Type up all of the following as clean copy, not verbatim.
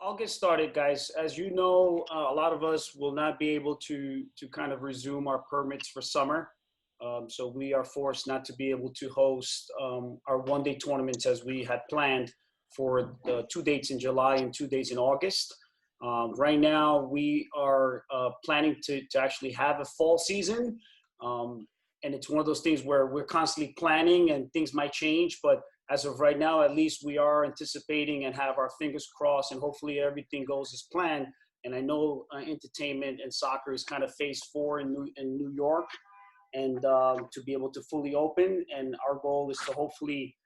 I'll get started, guys. As you know, a lot of us will not be able to kind of resume our permits for summer. So we are forced not to be able to host our one-day tournaments as we had planned for the 2 dates in July and 2 days in August. Right now, we are planning to actually have a fall season. And it's one of those things where we're constantly planning and things might change. But as of right now, at least we are anticipating and have our fingers crossed, and hopefully everything goes as planned. And I know entertainment and soccer is kind of phase 4 in New York, and to be able to fully open. And our goal is to hopefully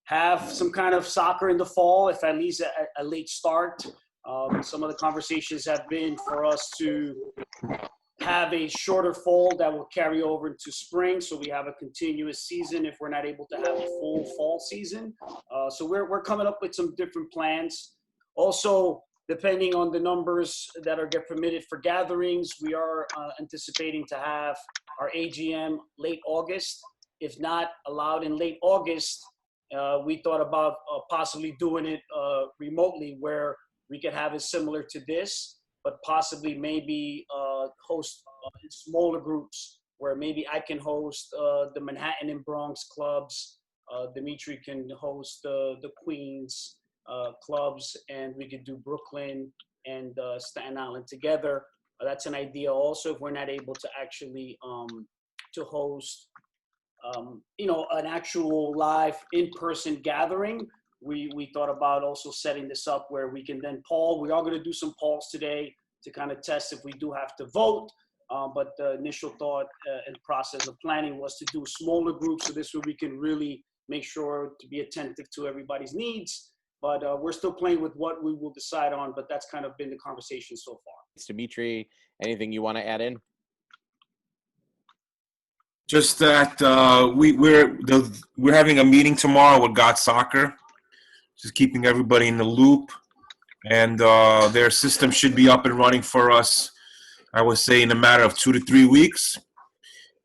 have some kind of soccer in the fall, if at least a late start. Some of the conversations have been for us to have a shorter fall that will carry over into spring, so we have a continuous season if we're not able to have a full fall season. So we're coming up with some different plans. Also, depending on the numbers that are get permitted for gatherings, we are anticipating to have our AGM late August. If not allowed in late August, we thought about possibly doing it remotely, where we could have it similar to this, but possibly maybe host in smaller groups, where maybe I can host the Manhattan and Bronx clubs, Dimitri can host the Queens clubs, and we could do Brooklyn and Staten Island together. That's an idea also, if we're not able to actually to host an actual live in-person gathering. We thought about also setting this up where we can then poll. We are going to do some polls today to kind of test if we do have to vote. But the initial thought and process of planning was to do smaller groups, so this way we can really make sure to be attentive to everybody's needs. But we're still playing with what we will decide on, but that's kind of been the conversation so far. Dimitri, anything you want to add in? Just that we're having a meeting tomorrow with God Soccer, just keeping everybody in the loop, and their system should be up and running for us, I would say, in a matter of 2 to 3 weeks.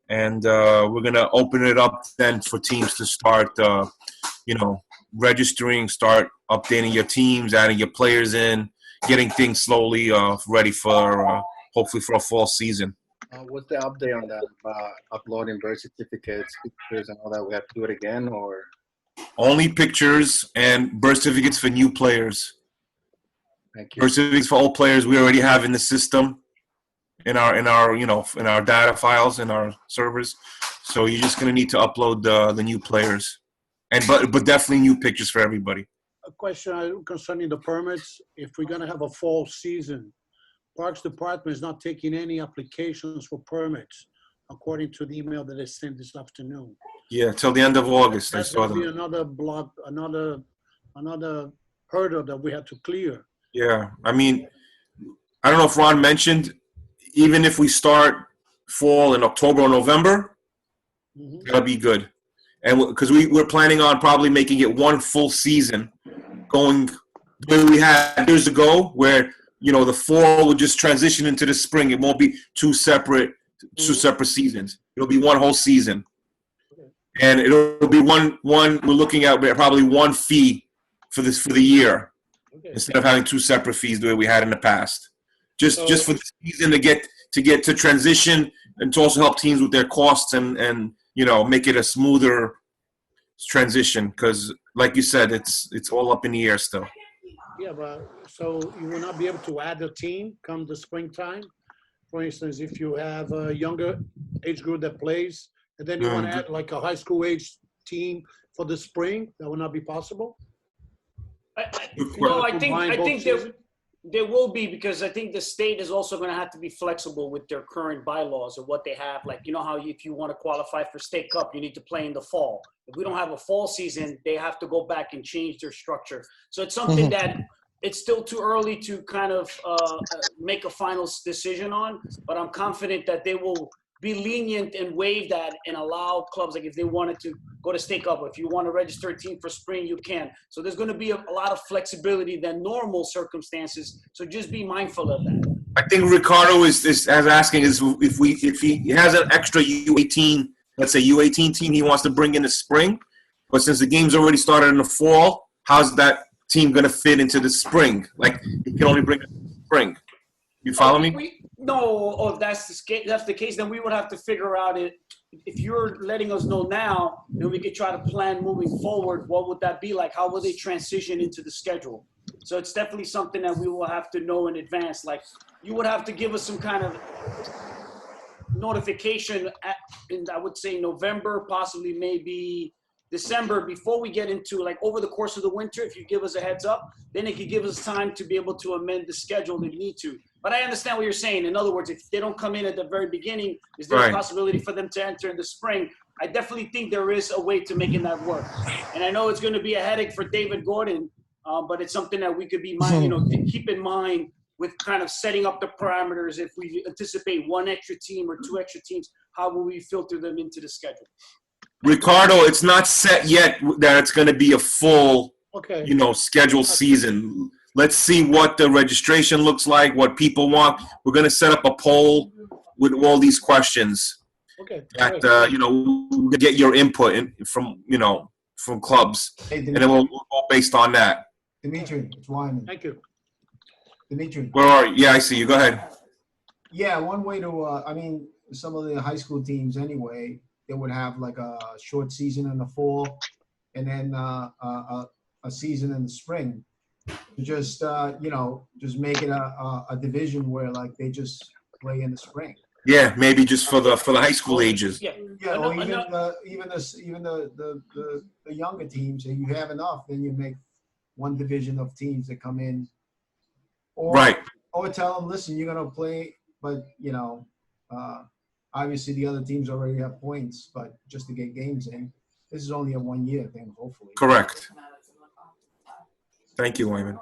And we're gonna open it up then for teams to start, registering, start updating your teams, adding your players in, getting things slowly ready for hopefully for a fall season. What's the update on that about uploading birth certificates, pictures, and all that? We have to do it again, or only pictures and birth certificates for new players? Thank you. Birth certificates for old players we already have in the system, in our data files in our servers. So you're just gonna need to upload the new players, but definitely new pictures for everybody. A question concerning the permits. If we're gonna have a fall season, Parks Department is not taking any applications for permits, according to the email that they sent this afternoon. Yeah, till the end of August. That's I saw gonna be them. another block, another hurdle that we have to clear. Yeah, I mean, I don't know if Ron mentioned, even if we start fall in October or November, that'll be good. And because we're planning on probably making it one full season, going the way we had years ago, where the fall will just transition into the spring. It won't be two separate seasons. It'll be one whole season, and it'll be one. We're looking at probably one fee for the year, instead of having two separate fees the way we had in the past. Just for the season to get to transition, and to also help teams with their costs and make it a smoother transition, because like you said, it's all up in the air still. Yeah, but so you will not be able to add a team come the springtime? For instance, if you have a younger age group that plays, and then you want to add like a high school age team for the spring, that will not be possible? I think there will be, because I think the state is also going to have to be flexible with their current bylaws or what they have. Like, how if you want to qualify for State Cup, you need to play in the fall. If we don't have a fall season, they have to go back and change their structure. So it's something that it's still too early to kind of make a final decision on, but I'm confident that they will be lenient and waive that and allow clubs, like if they wanted to go to State Cup, if you want to register a team for spring, you can. So there's going to be a lot of flexibility than normal circumstances. So just be mindful of that. I think Ricardo is asking is if he has an extra U18, let's say U18 team he wants to bring in the spring, but since the game's already started in the fall, how's that team going to fit into the spring? Like, he can only bring it in the spring. You follow me? No, if that's the case, then we would have to figure out it. If you're letting us know now, then we could try to plan moving forward. What would that be like? How will they transition into the schedule? So it's definitely something that we will have to know in advance. Like, you would have to give us some kind of notification in, I would say, November, possibly maybe December, before we get into, like, over the course of the winter. If you give us a heads up, then it could give us time to be able to amend the schedule if we need to. But I understand what you're saying. In other words, if they don't come in at the very beginning, is there a possibility for them to enter in the spring? I definitely think there is a way to making that work. And I know it's going to be a headache for David Gordon, but it's something that we could be keep in mind with kind of setting up the parameters. If we anticipate one extra team or two extra teams, how will we filter them into the schedule? Ricardo, it's not set yet that it's going to be a full, scheduled season. Let's see what the registration looks like, what people want. We're going to set up a poll with all these questions. Okay. That, we'll get your input from clubs. Hey, and then we'll go based on that. Dimitri, it's Wyman. Thank you. Dimitri. Where are you? Yeah, I see you. Go ahead. Yeah, one way to, some of the high school teams anyway, they would have like a short season in the fall and then a season in the spring. Just, just make it a division where like they just play in the spring. Yeah, maybe just for the high school ages. Yeah, or even the younger teams. If you have enough, then you make one division of teams that come in. Or tell them, listen, you're gonna play, but obviously the other teams already have points, but just to get games in, this is only a 1 year thing, hopefully. Correct. Thank you, Wyman.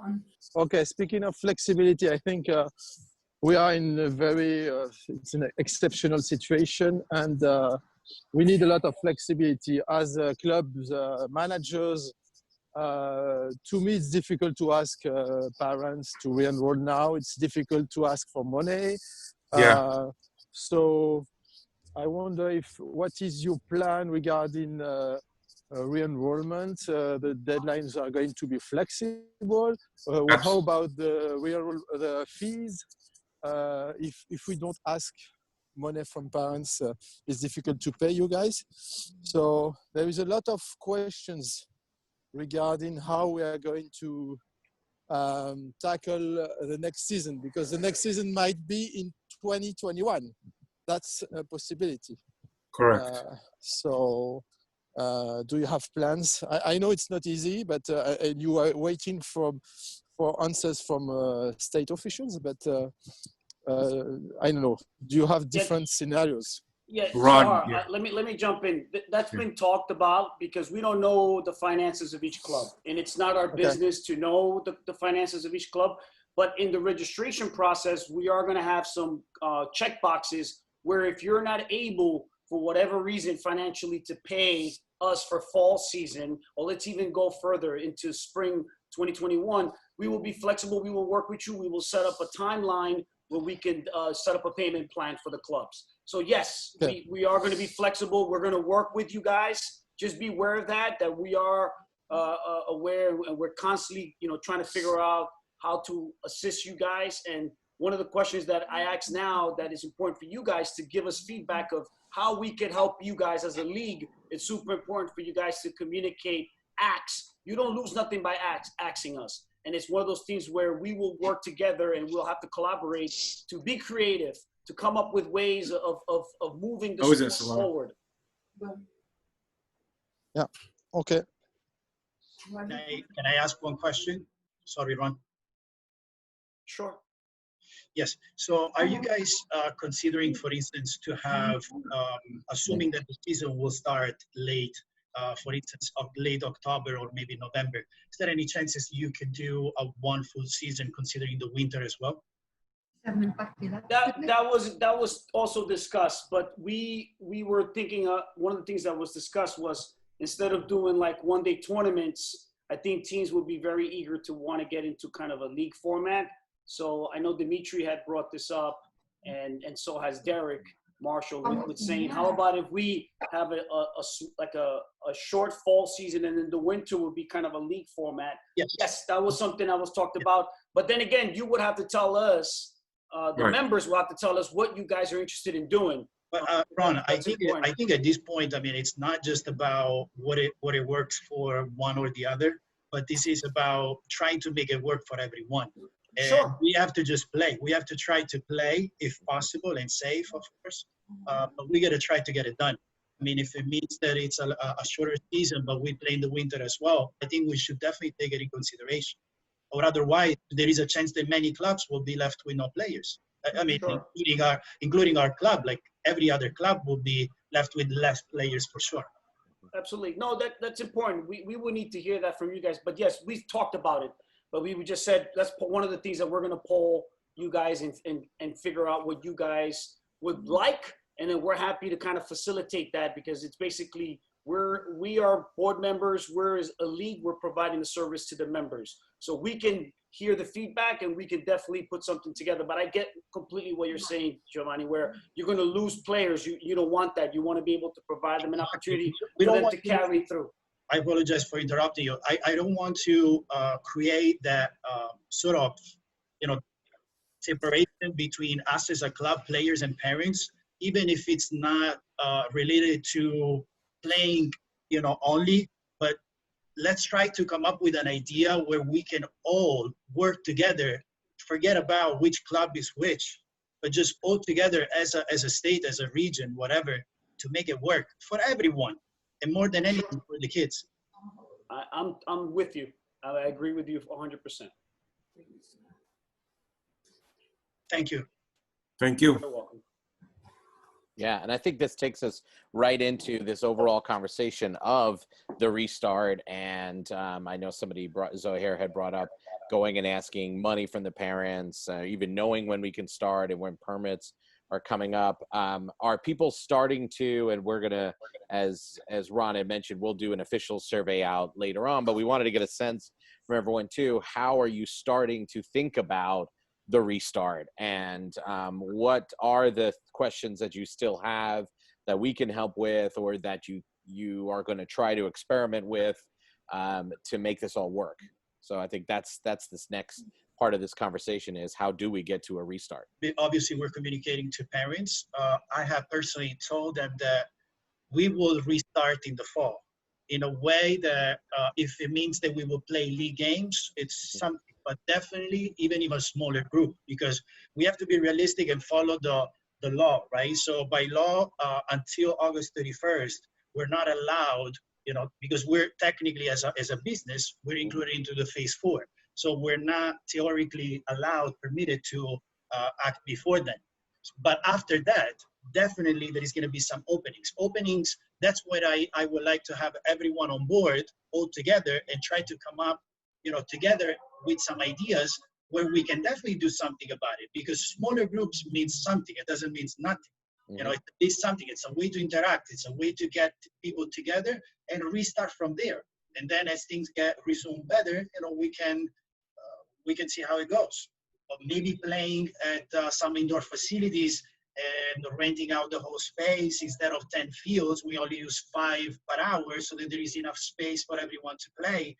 Okay, speaking of flexibility, I think we are in a very it's an exceptional situation, and we need a lot of flexibility as clubs, managers. To me, it's difficult to ask parents to re-enroll now. It's difficult to ask for money. So I wonder what is your plan regarding re-enrollment? The deadlines are going to be flexible. How about the fees? If we don't ask money from parents, it's difficult to pay you guys. So there is a lot of questions regarding how we are going to tackle the next season, because the next season might be in 2021. That's a possibility. Correct. Do you have plans? I know it's not easy, but and you are waiting for answers from state officials, but I don't know. Do you have different scenarios? Yeah, Ron, let me jump in. That's been talked about because we don't know the finances of each club, and it's not our business to know the finances of each club. But in the registration process, we are going to have some check boxes where if you're not able, for whatever reason, financially to pay us for fall season, or let's even go further into spring 2021, we will be flexible. We will work with you. We will set up a timeline where we can set up a payment plan for the clubs. So yes, we are going to be flexible. We're going to work with you guys. Just be aware of that we are aware, and we're constantly, trying to figure out how to assist you guys. And one of the questions that I ask now that is important for you guys to give us feedback of how we can help you guys as a league. It's super important for you guys to communicate acts. You don't lose nothing by axing us. And it's one of those things where we will work together and we'll have to collaborate to be creative, to come up with ways of moving the sport forward. Yeah. Okay. Can I ask one question? Sorry, Ron. Sure. Yes. So are you guys considering, for instance, to have, assuming that the season will start late, for instance, of late October or maybe November, is there any chances you could do a one full season considering the winter as well? That was also discussed, but we were thinking one of the things that was discussed was instead of doing like one-day tournaments, I think teams would be very eager to want to get into kind of a league format. So I know Dimitri had brought this up, and so has Derek. Marshall, with saying, how about if we have a short fall season, and then the winter would be kind of a league format? Yes, that was something that was talked about. But then again, you would have to tell us, the members will have to tell us what you guys are interested in doing. But Ron, I think at this point, I mean, it's not just about what it works for one or the other, but this is about trying to make it work for everyone. And we have to just play. We have to try to play if possible and safe, of course. But we got to try to get it done. I mean, if it means that it's a shorter season, but we play in the winter as well, I think we should definitely take it in consideration. Or otherwise, there is a chance that many clubs will be left with no players. I mean, including our club, like every other club will be left with less players for sure. Absolutely. No, that's important. We would need to hear that from you guys. But yes, we've talked about it. But we just said, that's one of the things that we're going to poll you guys and figure out what you guys would like. And then we're happy to kind of facilitate that, because it's basically, we are board members. We're as a league, we're providing the service to the members. So we can hear the feedback and we can definitely put something together. But I get completely what you're saying, Giovanni, where you're going to lose players. You don't want that. You want to be able to provide them an opportunity for them to carry through. I apologize for interrupting you. I don't want to create that sort of, separation between us as a club, players and parents, even if it's not related to playing, only. But let's try to come up with an idea where we can all work together. Forget about which club is which, but just all together as a state, as a region, whatever, to make it work for everyone. And more than anything, for the kids. I'm with you. I agree with you 100%. Thank you. Thank you. You're welcome. Yeah, and I think this takes us right into this overall conversation of the restart. And I know Zohair had brought up going and asking money from the parents, even knowing when we can start and when permits are coming up. Are people starting to, and we're going to, as Ron had mentioned, we'll do an official survey out later on, but we wanted to get a sense from everyone too, how are you starting to think about the restart, and what are the questions that you still have that we can help with, or that you are going to try to experiment with to make this all work? So I think that's this next part of this conversation, is how do we get to a restart? Obviously, we're communicating to parents. I have personally told them that we will restart in the fall in a way that if it means that we will play league games, it's something, but definitely even in a smaller group, because we have to be realistic and follow the law, right? So by law, until August 31st, we're not allowed, because we're technically as a business, we're included into the phase 4. So we're not theoretically permitted to act before then. But after that, definitely there is going to be some openings. That's what I would like to have everyone on board all together and try to come up, together with some ideas where we can definitely do something about it, because smaller groups means something. It doesn't mean nothing. Mm-hmm. It's something. It's a way to interact. It's a way to get people together and restart from there. And then as things get resumed better, we can see how it goes. But maybe playing at some indoor facilities and renting out the whole space, instead of 10 fields, we only use 5 per hour, so that there is enough space for everyone to play,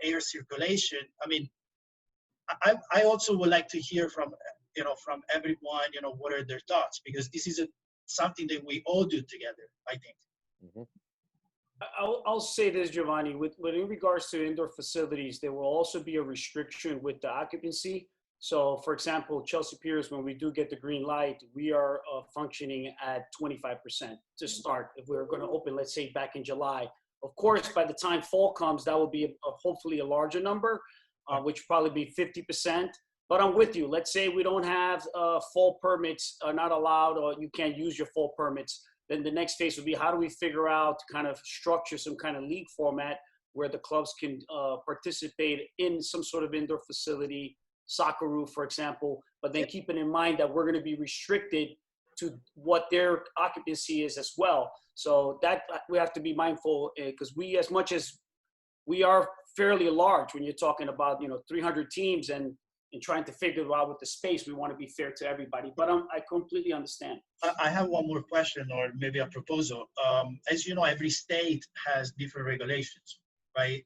air circulation. I mean, I also would like to hear from everyone, what are their thoughts, because this is something that we all do together, I think. Mm-hmm. I'll say this, Giovanni, with in regards to indoor facilities, there will also be a restriction with the occupancy. So for example, Cjsl Piers, when we do get the green light, we are functioning at 25% to start. If we're going to open, let's say back in July, of course, by the time fall comes, that will be hopefully a larger number, which will probably be 50%. But I'm with you. Let's say we don't have fall permits are not allowed, or you can't use your fall permits. Then the next phase would be, how do we figure out to kind of structure some kind of league format where the clubs can participate in some sort of indoor facility, Socceroo, for example, but then keeping in mind that we're going to be restricted to what their occupancy is as well. So that we have to be mindful, because we, as much as we are fairly large, when you're talking about 300 teams, and trying to figure out with the space, we want to be fair to everybody. But I completely understand. I have one more question, or maybe a proposal. As you know, every state has different regulations, right?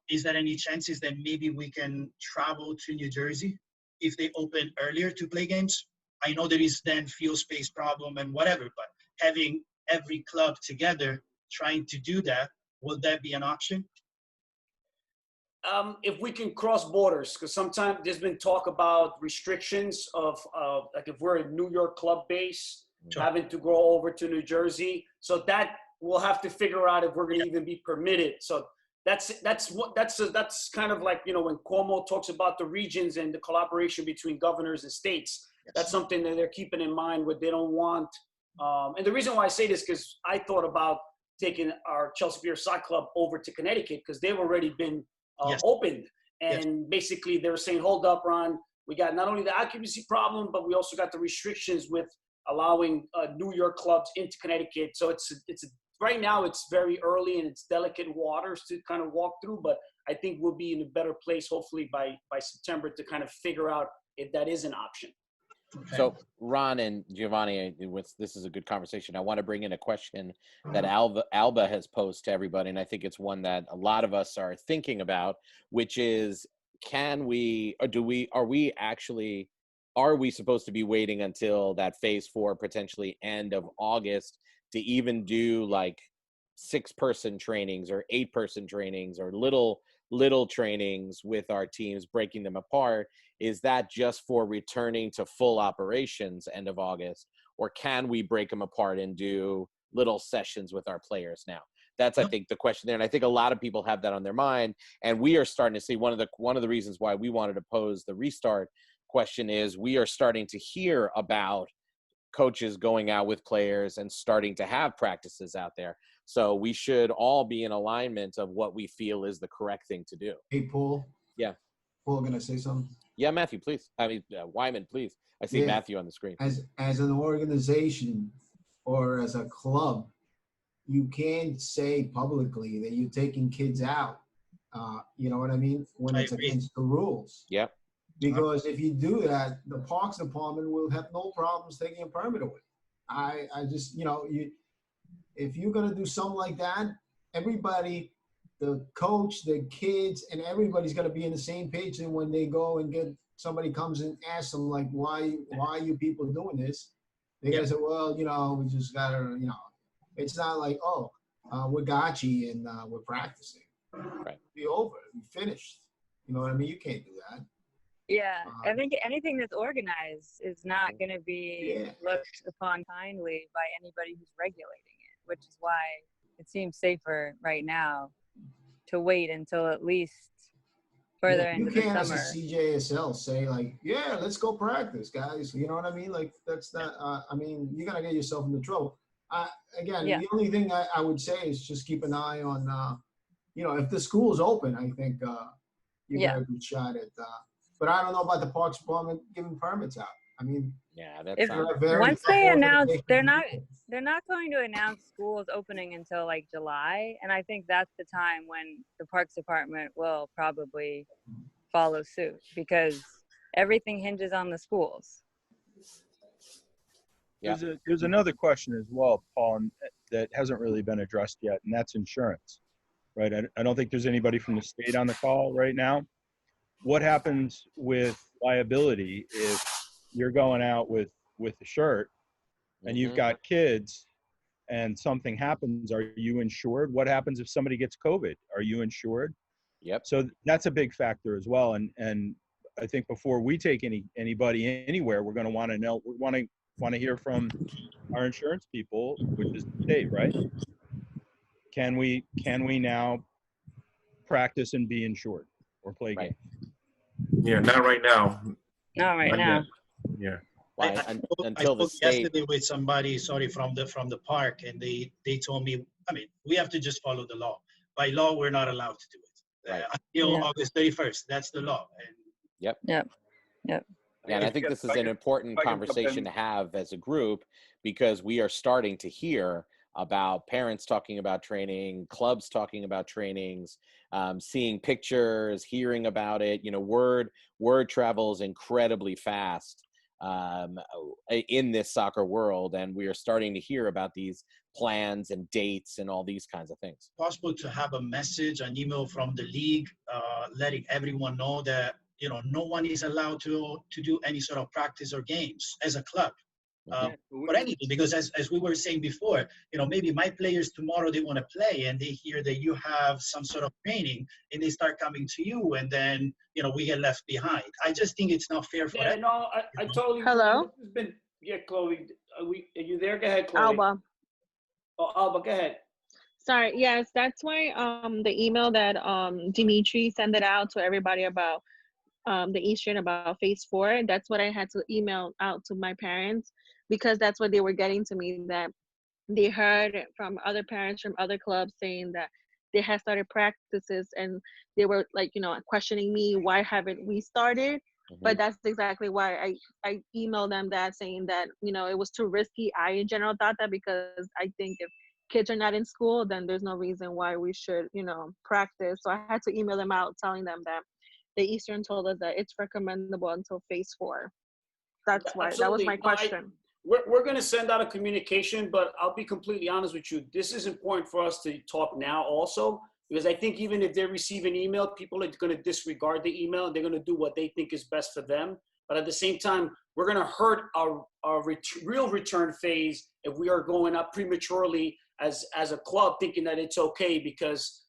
Is there any chances that maybe we can travel to New Jersey if they open earlier to play games? I know there is then field space problem and whatever, but having every club together trying to do that, will that be an option? If we can cross borders, because sometimes there's been talk about restrictions of like if we're a New York club base, Sure. having to go over to New Jersey. So that we'll have to figure out if we're going to even be permitted. So that's kind of like, you know, when Cuomo talks about the regions and the collaboration between governors and states, that's something that they're keeping in mind what they don't want. And the reason why I say this, because I thought about taking our Cjsl Beer Soccer Club over to Connecticut because they've already been opened. And basically they were saying, hold up, Ron, we got not only the occupancy problem, but we also got the restrictions with allowing New York clubs into Connecticut. So it's right now it's very early and it's delicate waters to kind of walk through, but I think we'll be in a better place hopefully by September to kind of figure out if that is an option. Okay. So Ron and Giovanni, this is a good conversation. I want to bring in a question that Alba has posed to everybody, and I think it's one that a lot of us are thinking about, which is, are we supposed to be waiting until that phase 4, potentially end of August, to even do like 6-person trainings or 8-person trainings or little trainings with our teams, breaking them apart? Is that just for returning to full operations end of August, or can we break them apart and do little sessions with our players now? That's, I think, the question there. And I think a lot of people have that on their mind. And we are starting to see one of the reasons why we wanted to pose the restart question is we are starting to hear about coaches going out with players and starting to have practices out there. So we should all be in alignment of what we feel is the correct thing to do. Hey, Paul. Yeah. Paul, gonna say something? Yeah, Matthew, please. Wyman, please. I see Matthew on the screen. As an organization or as a club, you can't say publicly that you're taking kids out. You know what I mean? When it's against the rules. Yep. Because if you do that, the Parks Department will have no problems taking a permit away. I just, you know, if you're gonna do something like that, everybody, the coach, the kids, and everybody's gonna be in the same page. And when they go and somebody comes and asks them like, why are you people doing this? They gotta say, well, you know, we just gotta, you know, it's not like, oh, we're gotchi and we're practicing. Right. Be over. We finished. You know what I mean? You can't do that. Yeah, I think anything that's organized is not going to be looked upon kindly by anybody who's regulating it, which is why it seems safer right now to wait until at least further into the summer. You can't, as a Cjsl, say like, yeah, let's go practice, guys. You know what I mean? Like, that's not, I mean, you're going to get yourself into trouble. The only thing I would say is just keep an eye on, you know, if the school's open, I think you got a good shot at but I don't know about the Parks Department giving permits out. I mean, once they announce, they're not going to announce schools opening until like July, and I think that's the time when the Parks Department will probably follow suit because everything hinges on the schools. Yeah. There's another question as well, Paul, that hasn't really been addressed yet, and that's insurance, right? I don't think there's anybody from the state on the call right now. What happens with liability if you're going out with a shirt and you've got kids and something happens? Are you insured? What happens if somebody gets COVID? Are you insured? Yep. So that's a big factor as well. And I think before we take anybody anywhere, we're going to want to know. We want to hear from our insurance people, which is the state, right? Can we now practice and be insured or play games? Yeah, not right now. Not right now. Yeah. I spoke yesterday with somebody, from the park, and they told me, I mean, we have to just follow the law. By law, we're not allowed to do it until August 31st. That's the law. Yep. Yeah, and I think this is an important conversation to have as a group because we are starting to hear about parents talking about training, clubs talking about trainings, seeing pictures, hearing about it. You know, word travels incredibly fast in this soccer world, and we are starting to hear about these plans and dates and all these kinds of things. Possible to have a message, an email from the league, letting everyone know that, you know, no one is allowed to do any sort of practice or games as a club. Or anything, because as we were saying before, you know, maybe my players tomorrow, they want to play and they hear that you have some sort of training and they start coming to you, and then, you know, we get left behind. I just think it's not fair for Yeah, no, I totally. Hello? This has been, yeah, Chloe, are you there? Go ahead, Chloe. Alba. Oh, Alba, go ahead. Sorry, yes, that's why the email that Dimitri sent it out to everybody about the Eastern, about phase 4, that's what I had to email out to my parents, because that's what they were getting to me, that they heard from other parents from other clubs saying that they had started practices, and they were like, you know, questioning me, why haven't we started? But that's exactly why I emailed them that, saying that, you know, it was too risky. I in general thought that, because I think if kids are not in school, then there's no reason why we should, you know, practice. So I had to email them out telling them that the Eastern told us that it's recommendable until phase 4. That's why. Absolutely. That was my question. We're going to send out a communication, but I'll be completely honest with you. This is important for us to talk now also, because I think even if they receive an email, people are going to disregard the email and they're going to do what they think is best for them. But at the same time, we're going to hurt our real return phase if we are going up prematurely as a club, thinking that it's okay, because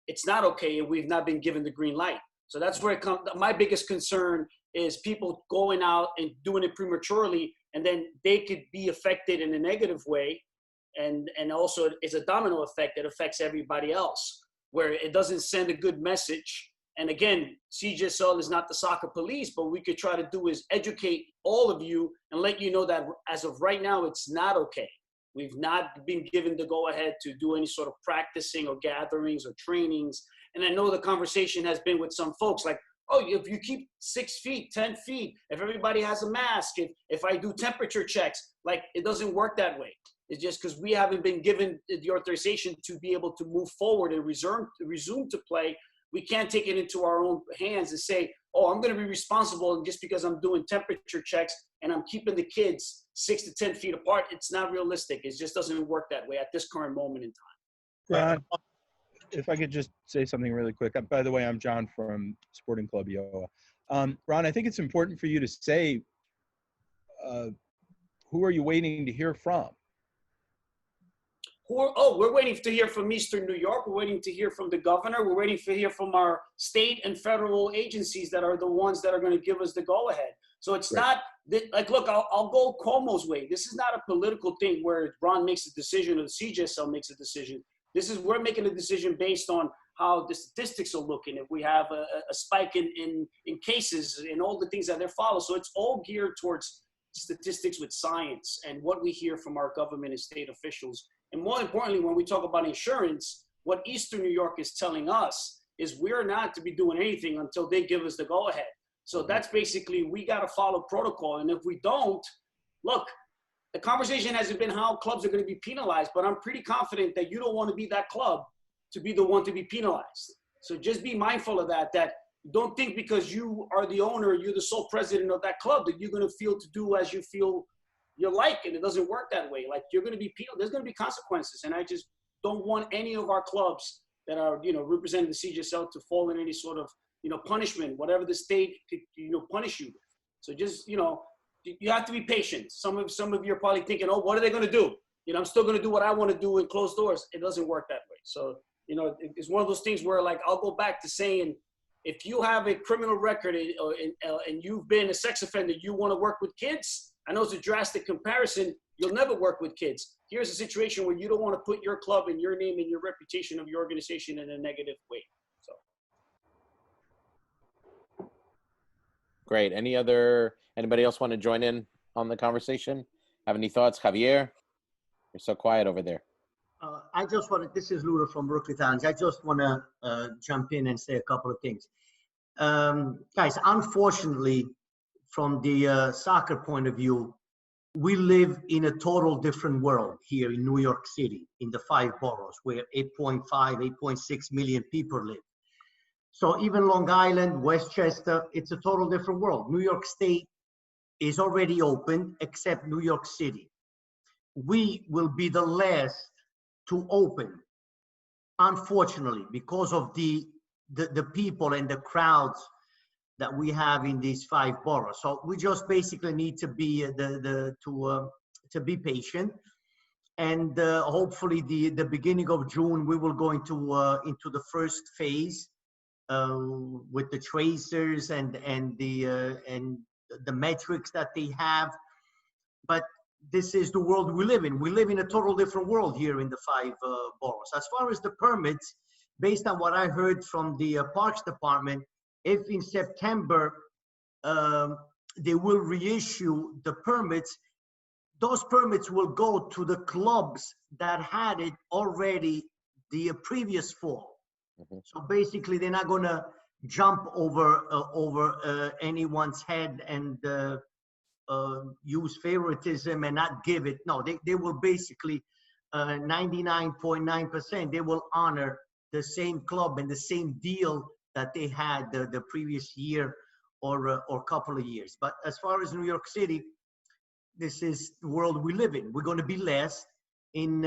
it's not okay and we've not been given the green light. So that's where it comes. My biggest concern is people going out and doing it prematurely, and then they could be affected in a negative way. And also it's a domino effect that affects everybody else, where it doesn't send a good message. And again, Cjsl is not the soccer police, but we could try to do is educate all of you and let you know that as of right now, it's not okay. We've not been given the go-ahead to do any sort of practicing or gatherings or trainings. And I know the conversation has been with some folks like, oh, if you keep 6 feet, 10 feet, if everybody has a mask, if I do temperature checks, like, it doesn't work that way. It's just because we haven't been given the authorization to be able to move forward and resume to play. We can't take it into our own hands and say, oh, I'm going to be responsible just because I'm doing temperature checks and I'm keeping the kids 6 to 10 feet apart. It's not realistic. It just doesn't work that way at this current moment in time. Ron, if I could just say something really quick. By the way, I'm John from Sporting Club Iowa. Ron, I think it's important for you to say, who are you waiting to hear from? We're waiting to hear from Eastern New York. We're waiting to hear from the governor. We're waiting to hear from our state and federal agencies that are the ones that are going to give us the go-ahead. So it's not like, look, I'll go Cuomo's way. This is not a political thing where Ron makes a decision or the Cjsl makes a decision. We're making a decision based on how the statistics are looking. If we have a spike in cases and all the things that they follow. So it's all geared towards statistics with science and what we hear from our government and state officials. And more importantly, when we talk about insurance, what Eastern New York is telling us is we're not to be doing anything until they give us the go-ahead. So that's basically, we got to follow protocol. And if we don't, look, the conversation hasn't been how clubs are going to be penalized, but I'm pretty confident that you don't want to be that club to be the one to be penalized. So just be mindful of that don't think because you are the owner, you're the sole president of that club, that you're going to feel to do as you feel you like, and it doesn't work that way. Like, you're going to be there's going to be consequences, and I just don't want any of our clubs that are, representing the Cjsl to fall in any sort of, punishment, whatever the state could, punish you with. So just, you have to be patient. Some of you are probably thinking, oh, what are they going to do? I'm still going to do what I want to do in closed doors. It doesn't work that way. So, it's one of those things where, like, I'll go back to saying, if you have a criminal record and you've been a sex offender, you want to work with kids. I know it's a drastic comparison. You'll never work with kids. Here's a situation where you don't want to put your club and your name and your reputation of your organization in a negative way. So. Great. Anybody else want to join in on the conversation? Have any thoughts? Javier? You're so quiet over there. I just want to, this is Lura from Brooklyn Times. I just want to jump in and say a couple of things. Guys, unfortunately, from the soccer point of view, we live in a total different world here in New York City, in the 5 boroughs, where 8.5, 8.6 million people live. So even Long Island, Westchester, it's a total different world. New York State is already open, except New York City. We will be the last to open, unfortunately, because of the people and the crowds that we have in these 5 boroughs. So we just basically need to be to be patient, and hopefully the beginning of June we will go into the first phase with the tracers and the metrics that they have. But this is the world we live in. We live in a total different world here in the 5 boroughs. As far as the permits, based on what I heard from the Parks Department, if in September they will reissue the permits, those permits will go to the clubs that had it already the previous fall. Mhm. So basically, they're not going to jump over anyone's head and use favoritism and not give it. No, they will basically 99.9%. They will honor the same club and the same deal that they had the previous year or couple of years. But as far as New York City, this is the world we live in. We're going to be less in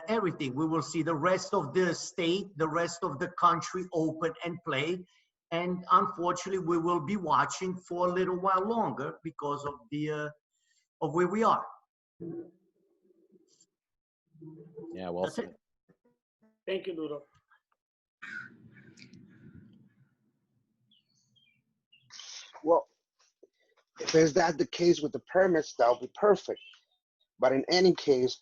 everything. We will see the rest of the state, the rest of the country open and play. And unfortunately, we will be watching for a little while longer because of of where we are. Yeah, well That's it. said. Thank you, Ludo. Well, if is that the case with the permits, that would be perfect. But in any case,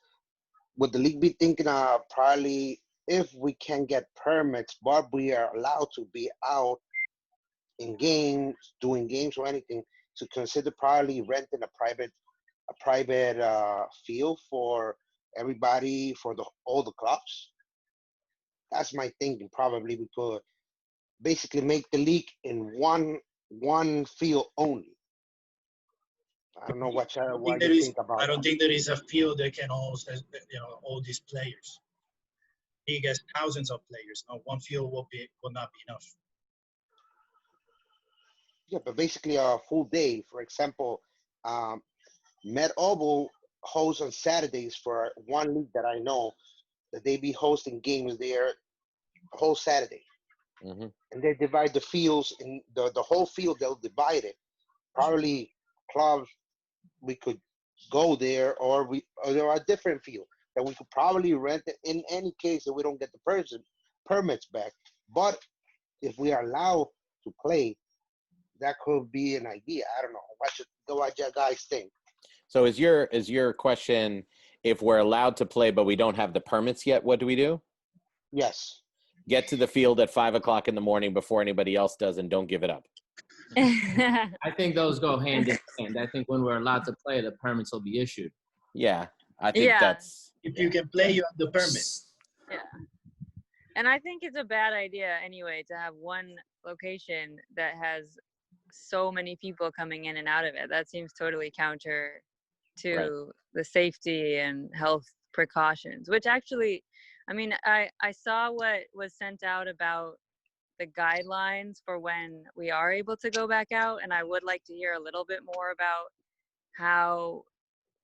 would the league be thinking probably if we can get permits, but we are allowed to be out in games, doing games or anything, to consider probably renting a private field for everybody, for all the clubs? That's my thinking. Probably we could basically make the league in one field only. I don't know what you think about I don't that. think there is a field that can host, all these players. League has thousands of players. Now, one field will not be enough. Yeah, but basically a full day. For example, Met Oval hosts on Saturdays for one league that I know that they be hosting games there whole Saturday. Mm-hmm. And they divide the fields in the whole field. They'll divide it. Probably clubs we could go there, or there are different fields that we could probably rent it in any case that we don't get the permits back. But if we are allowed to play, that could be an idea. I don't know. What you guys think? So is your question, if we're allowed to play but we don't have the permits yet, what do we do? Yes. Get to the field at 5 o'clock in the morning before anybody else does, and don't give it up. I think those go hand in hand. I think when we're allowed to play, the permits will be issued. Yeah, I think that's. If you can play, you have the permit. Yeah. And I think it's a bad idea anyway to have one location that has so many people coming in and out of it. That seems totally counter to the safety and health precautions, which actually, I mean, I saw what was sent out about the guidelines for when we are able to go back out, and I would like to hear a little bit more about how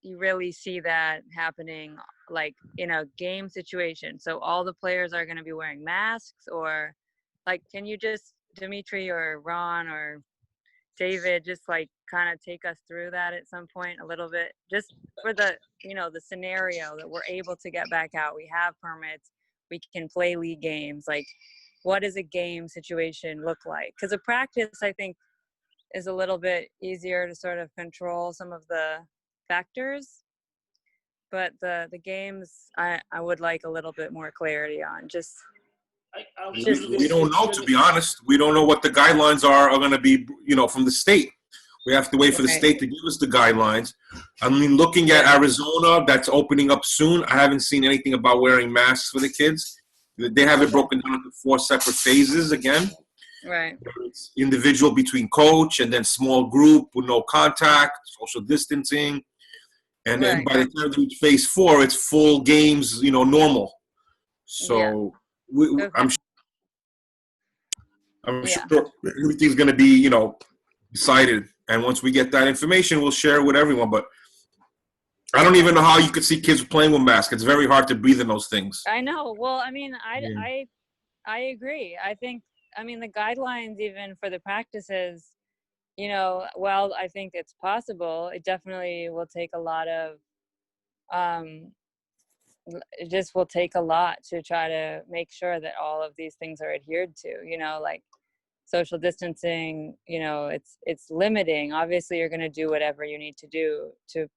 you really see that happening, like in a game situation. So all the players are going to be wearing masks, or like, can you just, Dimitri or Ron or David, just like kind of take us through that at some point a little bit, just for the, the scenario that we're able to get back out. We have permits, we can play league games. Like, what does a game situation look like? Because a practice, I think, is a little bit easier to sort of control some of the factors. But the games, I would like a little bit more clarity on. We don't know, to be honest. We don't know what the guidelines are going to be, from the state. We have to wait for the state to give us the guidelines. I mean, looking at Arizona, that's opening up soon. I haven't seen anything about wearing masks for the kids. They have it broken down into 4 separate phases again. Right. It's individual between coach and then small group with no contact, social distancing. And then by the time we reach phase 4, it's full games, normal. So I'm sure everything's going to be, decided. And once we get that information, we'll share it with everyone. But I don't even know how you could see kids playing with masks. It's very hard to breathe in those things. I know. Well, I mean, I agree. I think, the guidelines even for the practices, well, I think it's possible. It definitely will take a lot of, it just will take a lot to try to make sure that all of these things are adhered to, like social distancing, it's limiting. Obviously, you're going to do whatever you need to do to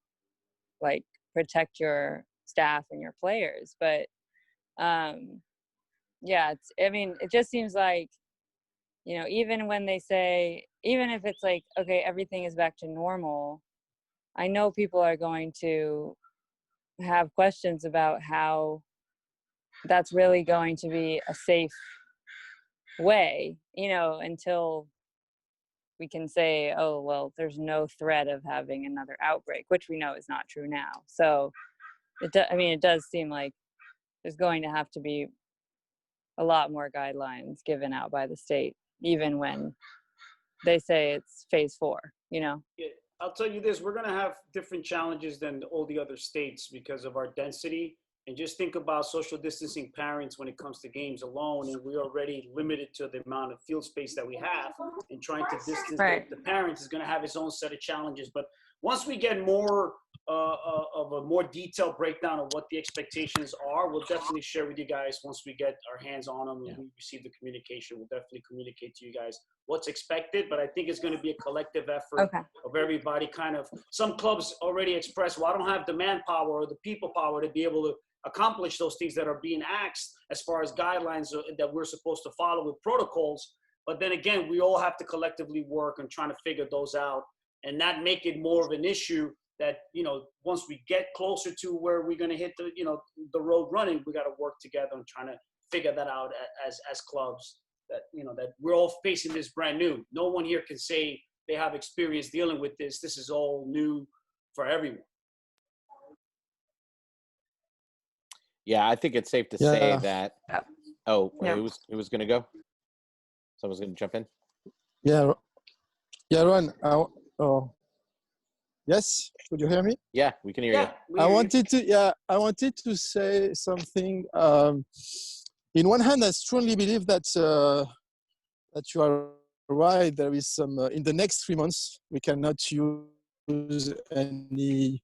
like protect your staff and your players. But it just seems like, even when they say, even if it's like, okay, everything is back to normal, I know people are going to have questions about how that's really going to be a safe way, until we can say, oh, well, there's no threat of having another outbreak, which we know is not true now. So it does seem like there's going to have to be a lot more guidelines given out by the state, even when they say it's phase 4, Yeah, I'll tell you this, we're going to have different challenges than all the other states because of our density. And just think about social distancing parents when it comes to games alone. And we're already limited to the amount of field space that we have. And trying to distance the parents is going to have its own set of challenges. But once we get more of a more detailed breakdown of what the expectations are, we'll definitely share with you guys once we get our hands on them and we receive the communication. We'll definitely communicate to you guys what's expected, but I think it's going to be a collective effort of everybody kind of, some clubs already express, well, I don't have the manpower or the people power to be able to accomplish those things that are being asked as far as guidelines that we're supposed to follow with protocols. But then again, we all have to collectively work on trying to figure those out and not make it more of an issue that, once we get closer to where we're going to hit the, the road running, we got to work together and trying to figure that out as clubs that, that we're all facing this brand new. No one here can say they have experience dealing with this. This is all new for everyone. Yeah, I think it's safe to say that. Oh, who was going to go? Someone's going to jump in. Yeah, Ron. Yes, could you hear me? Yeah, we can hear you. I wanted to say something. In one hand, I strongly believe that that you are right. There is some in the next 3 months we cannot use any.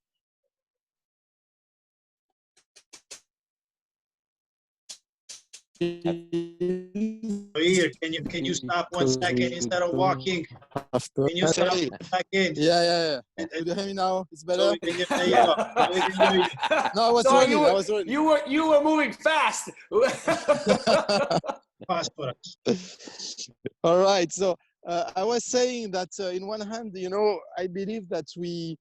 Here, can you stop 1 second instead of walking? After. Can you stop back in? Yeah. Could you hear me now? It's better. So we can hear you. No, I was running. You were moving fast. Fast for us. All right. So I was saying that in one hand, I believe that we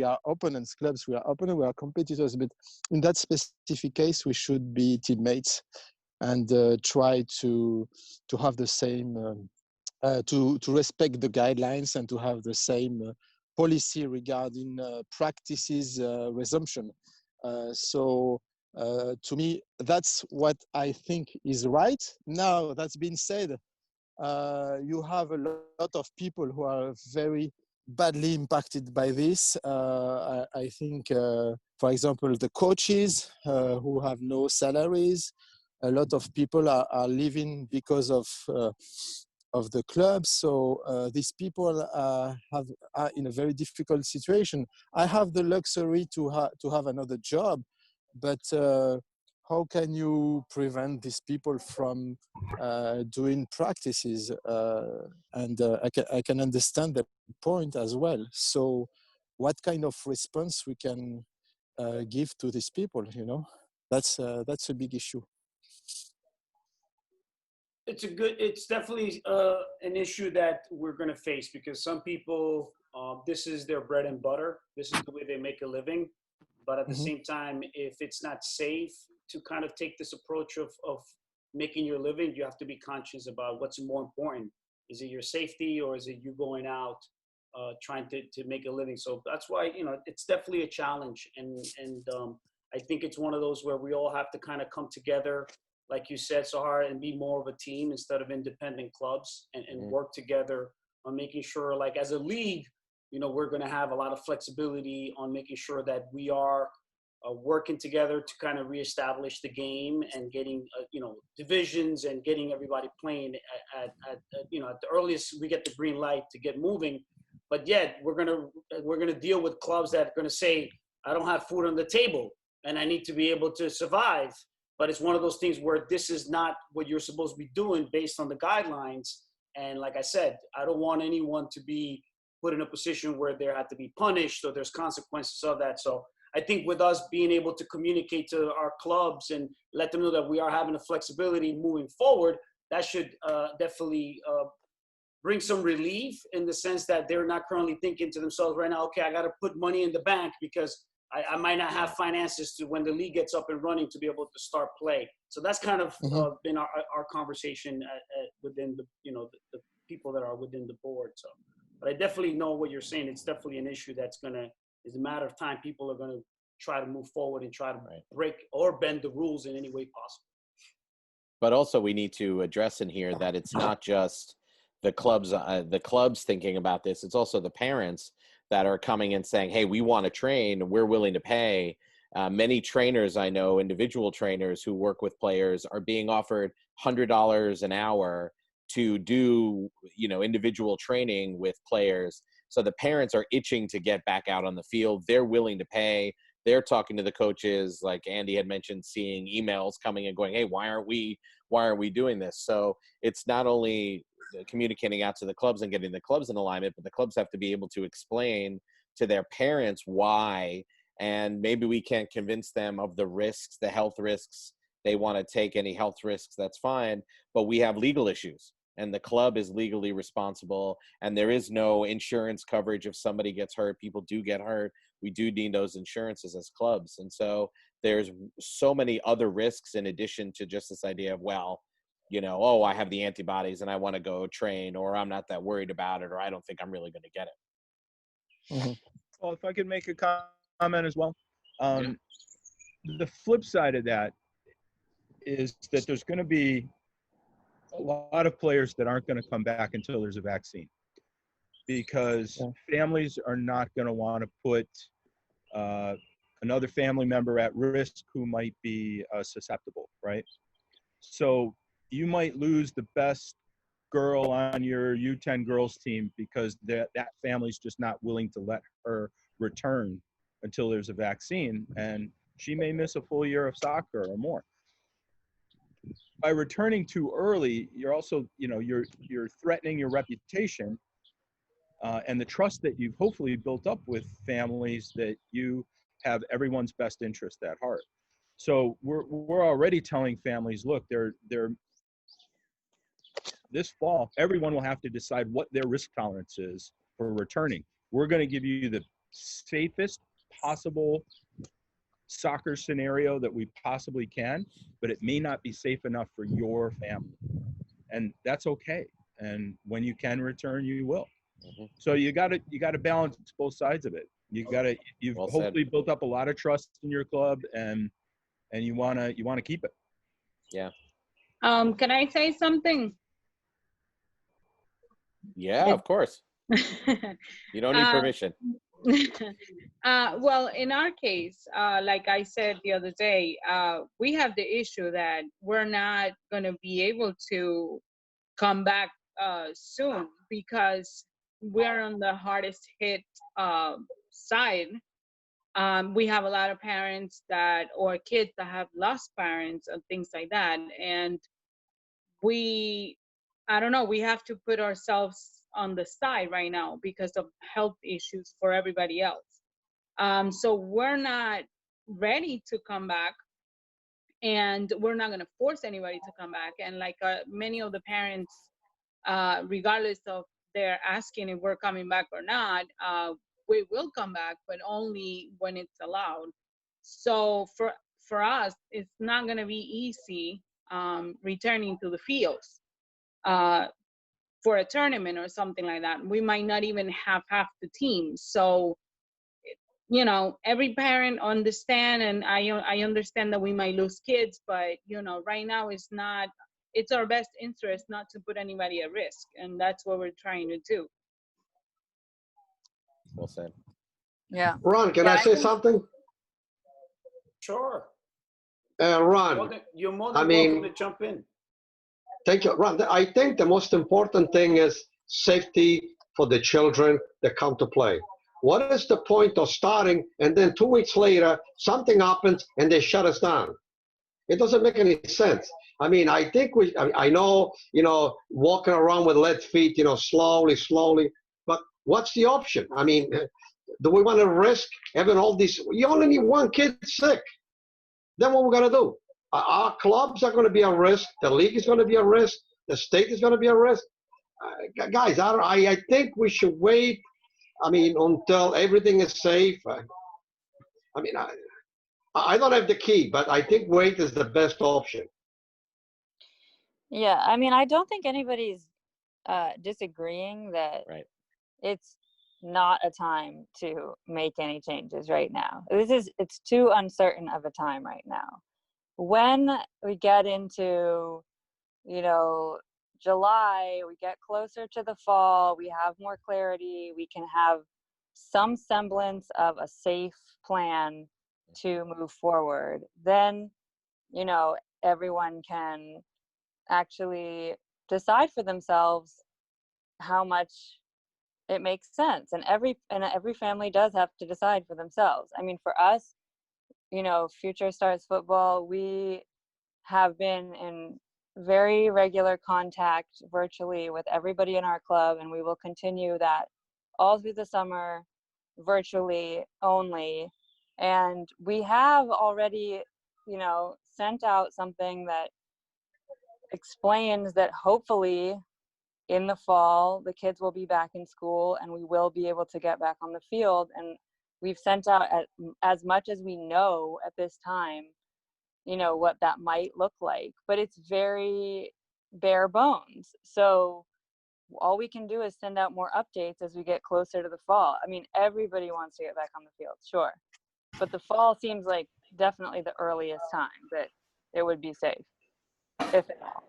are opponents, clubs. We are opponents. We are competitors. But in that specific case, we should be teammates and try to have the same. To respect the guidelines and to have the same policy regarding practices resumption. So to me, that's what I think is right. Now, that's been said, you have a lot of people who are very badly impacted by this. I think, for example, the coaches who have no salaries, a lot of people are living because of the club. So these people are in a very difficult situation. I have the luxury to have another job, but how can you prevent these people from doing practices? I can understand the point as well. So what kind of response we can give to these people? That's a big issue. It's definitely an issue that we're going to face because some people, this is their bread and butter. This is the way they make a living. But at the same time, if it's not safe to kind of take this approach of making your living, you have to be conscious about what's more important. Is it your safety or is it you going out trying to make a living. So that's why, it's definitely a challenge. And I think it's one of those where we all have to kind of come together, like you said, Sahara, and be more of a team instead of independent clubs, and work together on making sure, like as a league, we're going to have a lot of flexibility on making sure that we are working together to kind of reestablish the game and getting, divisions and getting everybody playing at the earliest we get the green light to get moving. But yet we're gonna deal with clubs that are gonna say, I don't have food on the table and I need to be able to survive. But it's one of those things where this is not what you're supposed to be doing based on the guidelines. And like I said, I don't want anyone to be put in a position where they have to be punished or there's consequences of that. So I think with us being able to communicate to our clubs and let them know that we are having the flexibility moving forward, that should definitely bring some relief in the sense that they're not currently thinking to themselves right now, okay, I got to put money in the bank because I might not have finances to, when the league gets up and running, to be able to start play. So that's kind of been our conversation within the people that are within the board. So, but I definitely know what you're saying. It's definitely an issue that's it's a matter of time. People are going to try to move forward and try to break or bend the rules in any way possible. But also we need to address in here that it's not just the clubs thinking about this. It's also the parents that are coming and saying, hey, we want to train, we're willing to pay. Many trainers I know, individual trainers who work with players, are being offered $100 an hour to do, individual training with players. So the parents are itching to get back out on the field. They're willing to pay. They're talking to the coaches, like Andy had mentioned, seeing emails coming and going, hey, why aren't we doing this? So it's not only communicating out to the clubs and getting the clubs in alignment, but the clubs have to be able to explain to their parents why, and maybe we can't convince them of the risks, the health risks. They want to take any health risks, that's fine, but we have legal issues and the club is legally responsible, and there is no insurance coverage if somebody gets hurt. People do get hurt. We do need those insurances as clubs. And so there's so many other risks in addition to just this idea of, well, I have the antibodies and I want to go train, or I'm not that worried about it, or I don't think I'm really going to get it. Well, if I could make a comment as well. The flip side of that is that there's going to be a lot of players that aren't going to come back until there's a vaccine, because families are not going to want to put another family member at risk who might be susceptible, right? So you might lose the best girl on your U10 girls team because that family's just not willing to let her return until there's a vaccine, and she may miss a full year of soccer or more. By returning too early, you're also, you're threatening your reputation and the trust that you've hopefully built up with families, that you have everyone's best interest at heart. So we're already telling families, look, this fall, everyone will have to decide what their risk tolerance is for returning. We're going to give you the safest possible soccer scenario that we possibly can, but it may not be safe enough for your family, and that's okay. And when you can return, you will. So you got to balance both sides of it. You've hopefully built up a lot of trust in your club, and you want to keep it. Yeah. Can I say something? Yeah, of course. You don't need permission. Well, in our case, like I said the other day, we have the issue that we're not going to be able to come back soon because we're on the hardest hit side. We have a lot of parents or kids that have lost parents and things like that. And I don't know, we have to put ourselves on the side right now because of health issues for everybody else. So we're not ready to come back, and we're not going to force anybody to come back. And like many of the parents, regardless of their asking if we're coming back or not, we will come back, but only when it's allowed. So for us, it's not going to be easy returning to the fields. for a tournament or something like that. We might not even have half the team. So, you know, every parent understand, and I understand that we might lose kids, but, you know, right now it's our best interest not to put anybody at risk. And that's what we're trying to do. Well said. Yeah. Ron, can I say something? Sure. Ron, You're more I than mean, welcome to jump in. thank you, Ron. I think the most important thing is safety for the children that come to play. What is the point of starting and then 2 weeks later something happens and they shut us down? It doesn't make any sense. I mean, I think I know, you know, walking around with lead feet, you know, slowly, but what's the option? I mean, do we want to risk having all these? You only need one kid sick. Then what we're going to do? Our clubs are going to be at risk. The league is going to be at risk. The state is going to be at risk. Guys, I think we should wait. I mean, until everything is safe. I mean, I don't have the key, but I think wait is the best option. Yeah, I mean, I don't think anybody's disagreeing that it's not a time to make any changes right now. It's too uncertain of a time right now. When we get into, you know, July, we get closer to the fall, we have more clarity, we can have some semblance of a safe plan to move forward, then, you know, everyone can actually decide for themselves how much it makes sense. And every family does have to decide for themselves. I mean, for us, you know, Future Stars Football, we have been in very regular contact virtually with everybody in our club, and we will continue that all through the summer, virtually only. And we have already, you know, sent out something that explains that hopefully in the fall the kids will be back in school and we will be able to get back on the field. And we've sent out as much as we know at this time, you know, what that might look like, but it's very bare bones. So all we can do is send out more updates as we get closer to the fall. I mean, everybody wants to get back on the field, sure, but the fall seems like definitely the earliest time that it would be safe, if at all.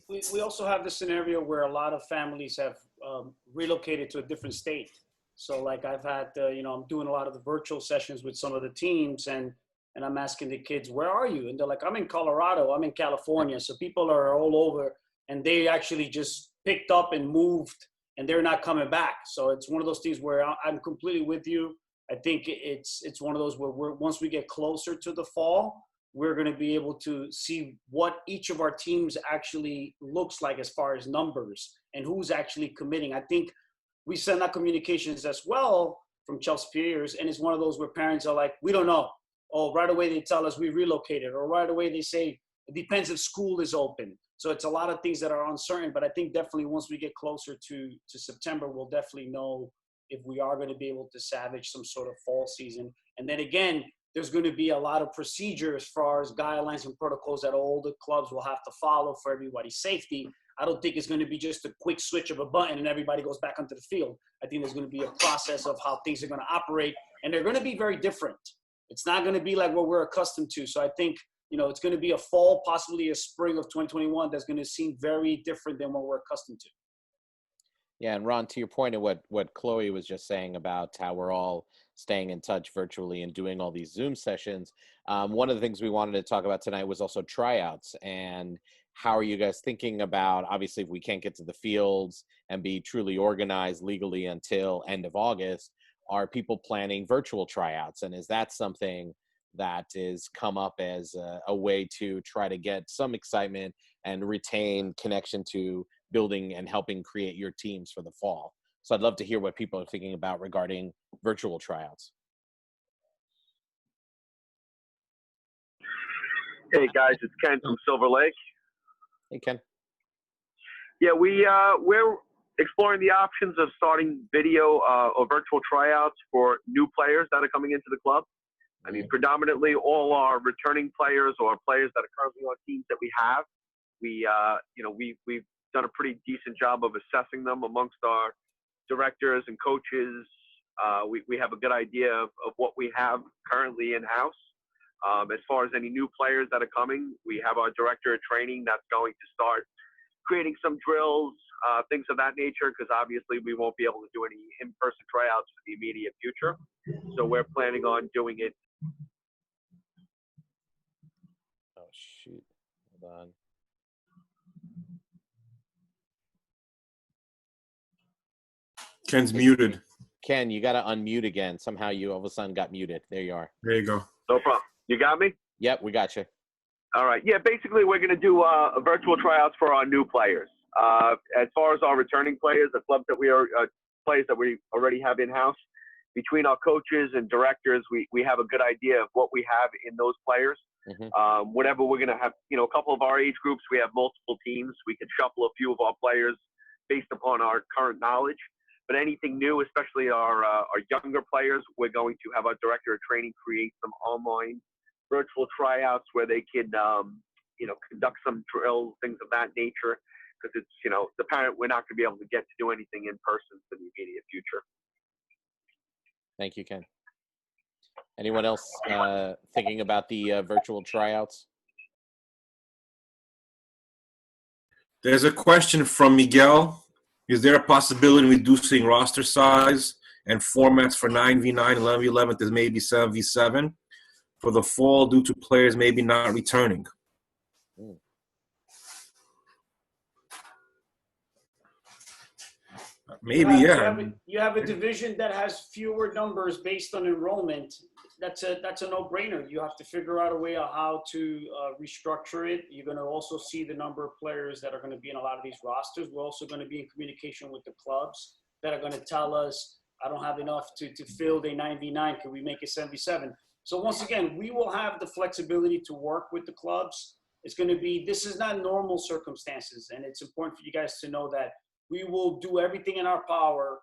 We also have the scenario where a lot of families have relocated to a different state. So like I've had, you know, I'm doing a lot of the virtual sessions with some of the teams, and I'm asking the kids, where are you? And they're like, I'm in Colorado, I'm in California. So people are all over, and they actually just picked up and moved, and they're not coming back. So it's one of those things where I'm completely with you. I think it's one of those where once we get closer to the fall, we're going to be able to see what each of our teams actually looks like as far as numbers and who's actually committing. I think we send out communications as well from Cjsl peers, and it's one of those where parents are like, we don't know. Oh, right away they tell us we relocated, or right away they say it depends if school is open. So it's a lot of things that are uncertain, but I think definitely once we get closer to September, we'll definitely know if we are going to be able to salvage some sort of fall season. And then again, there's going to be a lot of procedures as far as guidelines and protocols that all the clubs will have to follow for everybody's safety. I don't think it's going to be just a quick switch of a button and everybody goes back onto the field. I think there's going to be a process of how things are going to operate, and they're going to be very different. It's not going to be like what we're accustomed to. So I think, you know, it's going to be a fall, possibly a spring of 2021 that's going to seem very different than what we're accustomed to. Yeah, and Ron, to your point of what Chloe was just saying about how we're all staying in touch virtually and doing all these Zoom sessions, one of the things we wanted to talk about tonight was also tryouts. And how are you guys thinking about, obviously, if we can't get to the fields and be truly organized legally until end of August, are people planning virtual tryouts? And is that something that is come up as a way to try to get some excitement and retain connection to building and helping create your teams for the fall? So I'd love to hear what people are thinking about regarding virtual tryouts. Hey guys, it's Ken from Silver Lake. Hey Ken. Yeah, we're exploring the options of starting video or virtual tryouts for new players that are coming into the club. I mean, predominantly all our returning players or players that are currently on teams that we have. We've done a pretty decent job of assessing them amongst our directors and coaches. We have a good idea of what we have currently in-house. As far as any new players that are coming, we have our director of training that's going to start creating some drills, things of that nature, because obviously we won't be able to do any in-person tryouts for the immediate future. So we're planning on doing it. Oh, shoot. Hold on. Ken's muted. Ken, you got to unmute again. Somehow you all of a sudden got muted. There you are. There you go. No problem. You got me? Yep, we got you. All right. Yeah, basically we're going to do virtual tryouts for our new players. As far as our returning players, the clubs that we are players that we already have in-house, between our coaches and directors, we have a good idea of what we have in those players. Mm-hmm. Whenever we're going to have, a couple of our age groups, we have multiple teams. We can shuffle a few of our players based upon our current knowledge. But anything new, especially our younger players, we're going to have our director of training create some online virtual tryouts where they can, conduct some drills, things of that nature. Because it's, the parent, we're not going to be able to get to do anything in person for the immediate future. Thank you, Ken. Anyone else thinking about the virtual tryouts? There's a question from Miguel. Is there a possibility of reducing roster size and formats for 9v9, 11v11 to maybe 7v7 for the fall due to players maybe not returning? Maybe, yeah. You have a division that has fewer numbers based on enrollment. That's a no-brainer. You have to figure out a way on how to restructure it. You're going to also see the number of players that are going to be in a lot of these rosters. We're also going to be in communication with the clubs that are going to tell us, I don't have enough to field a 9v9. Can we make it 7v7? So once again, we will have the flexibility to work with the clubs. It's going to be, this is not normal circumstances. And it's important for you guys to know that we will do everything in our power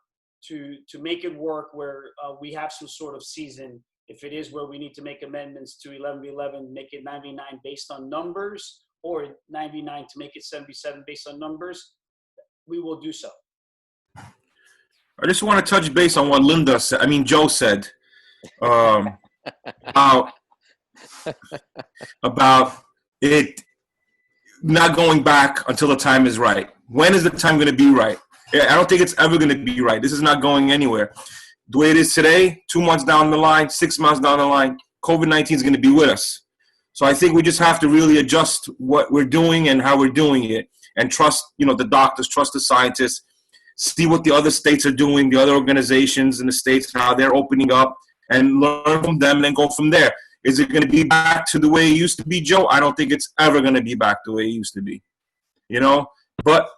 to make it work where we have some sort of season. If it is where we need to make amendments to 11v11, make it 9v9 based on numbers, or 9v9 to make it 7v7 based on numbers, we will do so. I just want to touch base on what Joe said about it not going back until the time is right. When is the time going to be right? I don't think it's ever going to be right. This is not going anywhere. The way it is today, 2 months down the line, 6 months down the line, COVID-19 is going to be with us. So I think we just have to really adjust what we're doing and how we're doing it, and trust, the doctors, trust the scientists, see what the other states are doing, the other organizations in the states, how they're opening up, and learn from them and then go from there. Is it going to be back to the way it used to be, Joe? I don't think it's ever going to be back the way it used to be. But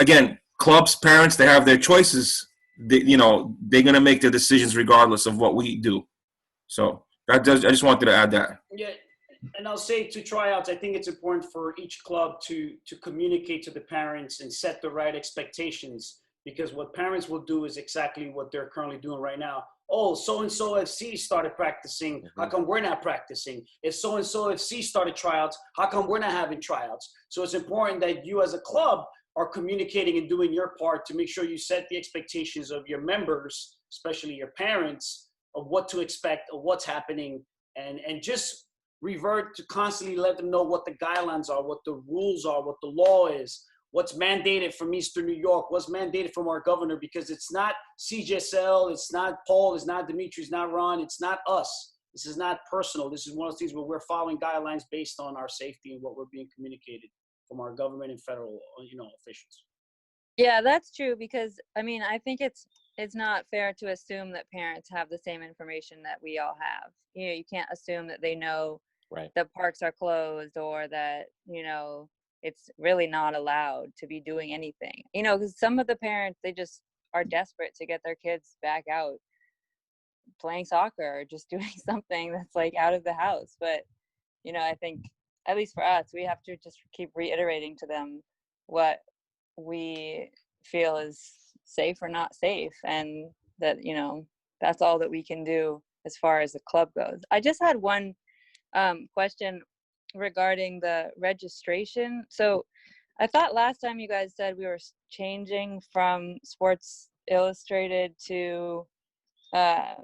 again, clubs, parents, they have their choices. They're going to make their decisions regardless of what we do. So I just wanted to add that. Yeah, and I'll say to tryouts, I think it's important for each club to communicate to the parents and set the right expectations, because what parents will do is exactly what they're currently doing right now. Oh, so-and-so FC started practicing. How come we're not practicing? If so-and-so FC started tryouts, how come we're not having tryouts? So it's important that you as a club are communicating and doing your part to make sure you set the expectations of your members, especially your parents, of what to expect, of what's happening, and just revert to constantly let them know what the guidelines are, what the rules are, what the law is, what's mandated from Eastern New York, what's mandated from our governor, because it's not Cjsl, it's not Paul, it's not Dimitri, it's not Ron, it's not us. This is not personal. This is one of those things where we're following guidelines based on our safety and what we're being communicated from our government and federal, officials. Yeah, that's true, because I think it's not fair to assume that parents have the same information that we all have. You can't assume that they know that parks are closed, or that, it's really not allowed to be doing anything. Because some of the parents, they just are desperate to get their kids back out playing soccer or just doing something that's like out of the house. But, I think, at least for us, we have to just keep reiterating to them what we feel is safe or not safe, and that, that's all that we can do as far as the club goes. I just had one question regarding the registration. So I thought last time you guys said we were changing from Sports Illustrated to a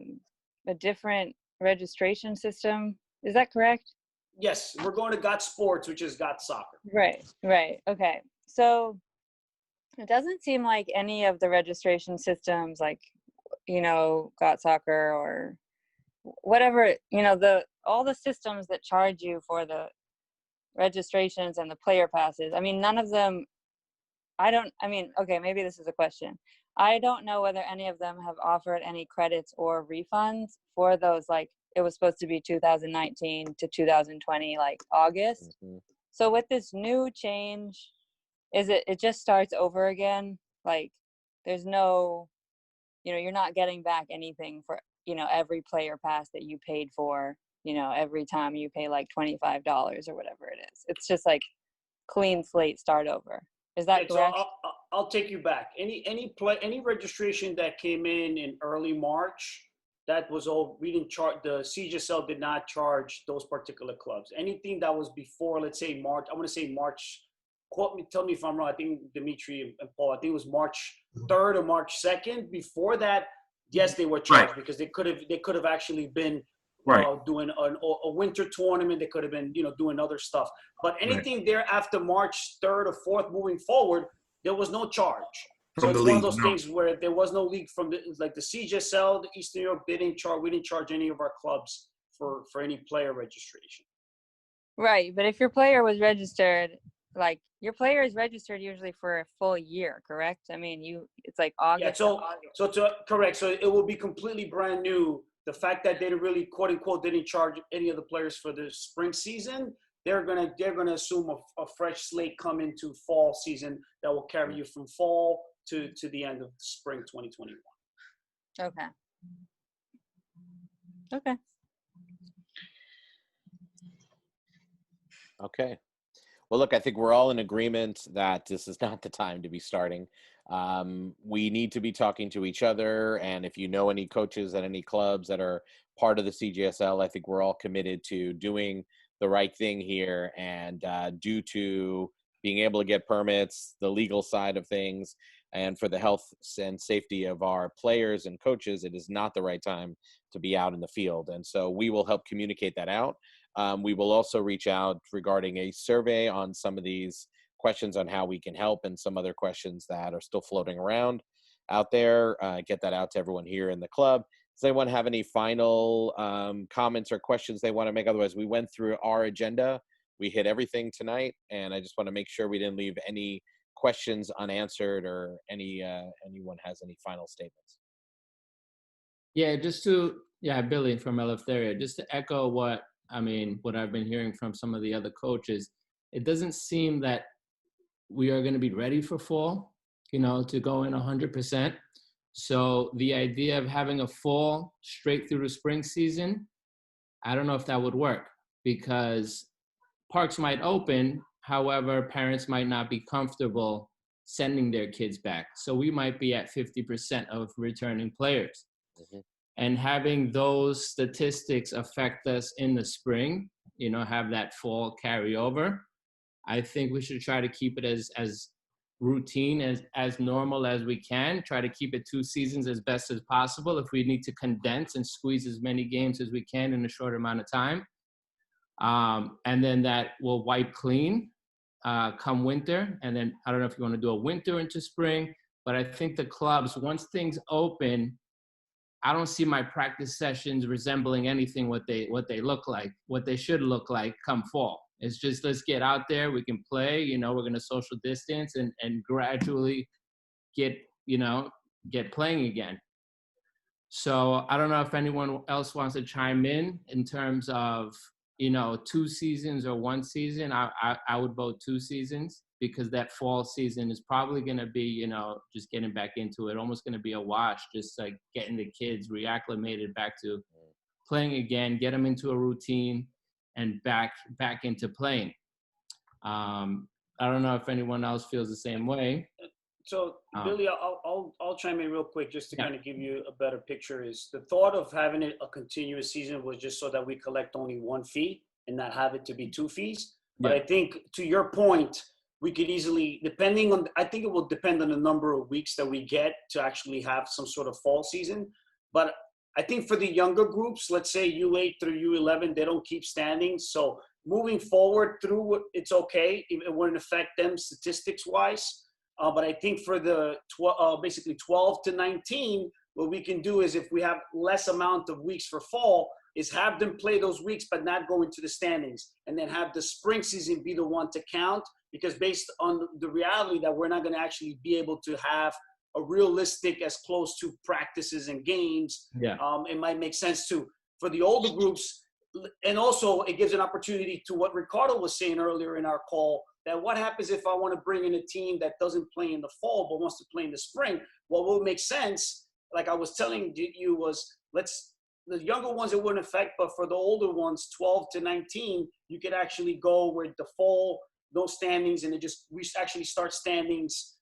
different registration system. Is that correct? Yes, we're going to Got Sports, which is Got Soccer. Right. Okay. So it doesn't seem like any of the registration systems, like, Got Soccer or whatever, all the systems that charge you for the registrations and the player passes. I mean, none of them, okay, maybe this is a question. I don't know whether any of them have offered any credits or refunds for those, like, it was supposed to be 2019 to 2020, like August. Mm-hmm. So with this new change, it just starts over again? Like, there's no, you're not getting back anything for, every player pass that you paid for, every time you pay like $25 or whatever it is. It's just like clean slate, start over. Is that correct? So I'll take you back. Any registration that came in early March, that was all, we didn't charge, the Cjsl did not charge those particular clubs. Anything that was before, let's say March, I want to say March, tell me if I'm wrong, I think Dimitri and Paul, I think it was March 3rd or March 2nd. Before that, yes, they were charged because they could have actually been doing a winter tournament. They could have been, doing other stuff. But anything there after March 3rd or 4th moving forward, there was no charge. So it's one of those things where there was no league from the Cjsl, the Eastern Europe, we didn't charge any of our clubs for any player registration. Right, but if your player was registered, like, your player is registered usually for a full year, correct? I mean, it's like August. Yeah, correct. So it will be completely brand new. The fact that they didn't really, quote unquote, didn't charge any of the players for the spring season, they're gonna assume a fresh slate come into fall season that will carry you from fall to the end of spring 2021. Okay. Okay. Well, look, I think we're all in agreement that this is not the time to be starting. We need to be talking to each other. And if you know any coaches at any clubs that are part of the CJSL, I think we're all committed to doing the right thing here. And due to being able to get permits, the legal side of things, and for the health and safety of our players and coaches, it is not the right time to be out in the field. And so we will help communicate that out. We will also reach out regarding a survey on some of these questions on how we can help and some other questions that are still floating around out there. Get that out to everyone here in the club. Does anyone have any final comments or questions they want to make? Otherwise, we went through our agenda. We hit everything tonight, and I just want to make sure we didn't leave any questions unanswered or anyone has any final statements. Yeah, Billy from Eleftheria, just to echo what I've been hearing from some of the other coaches, it doesn't seem that we are going to be ready for fall, to go in 100%. So the idea of having a fall straight through the spring season, I don't know if that would work because parks might open. However, parents might not be comfortable sending their kids back. So we might be at 50% of returning players. Mm-hmm. And having those statistics affect us in the spring, have that fall carry over, I think we should try to keep it as routine, as normal as we can. Try to keep it 2 seasons as best as possible. If we need to condense and squeeze as many games as we can in a short amount of time. And then that will wipe clean come winter. And then I don't know if you want to do a winter into spring, but I think the clubs, once things open, I don't see my practice sessions resembling anything what they look like, what they should look like come fall. It's just, let's get out there, we can play, we're going to social distance and gradually get playing again. So I don't know if anyone else wants to chime in terms of, 2 seasons or 1 season. I would vote 2 seasons because that fall season is probably going to be, just getting back into it, almost going to be a wash, just like getting the kids reacclimated back to playing again, get them into a routine and back into playing. I don't know if anyone else feels the same way. So Billy, I'll chime in real quick just to kind of give you a better picture. Is the thought of having it a continuous season was just so that we collect only 1 fee and not have it to be 2 fees. But I think to your point, we could easily, depending on, I think it will depend on the number of weeks that we get to actually have some sort of fall season. But I think for the younger groups, let's say U8 through U11, they don't keep standings. So moving forward through, it's okay. It wouldn't affect them statistics wise. But I think for the basically 12 to 19, what we can do is if we have less amount of weeks for fall, is have them play those weeks but not go into the standings, and then have the spring season be the one to count, because based on the reality that we're not going to actually be able to have a realistic as close to practices and games, it might make sense to for the older groups. And also it gives an opportunity to what Ricardo was saying earlier in our call, that what happens if I want to bring in a team that doesn't play in the fall but wants to play in the spring? What will make sense, like I was telling you, was the younger ones it wouldn't affect, but for the older ones, 12 to 19, you could actually go with the fall, no standings, and we actually start standings.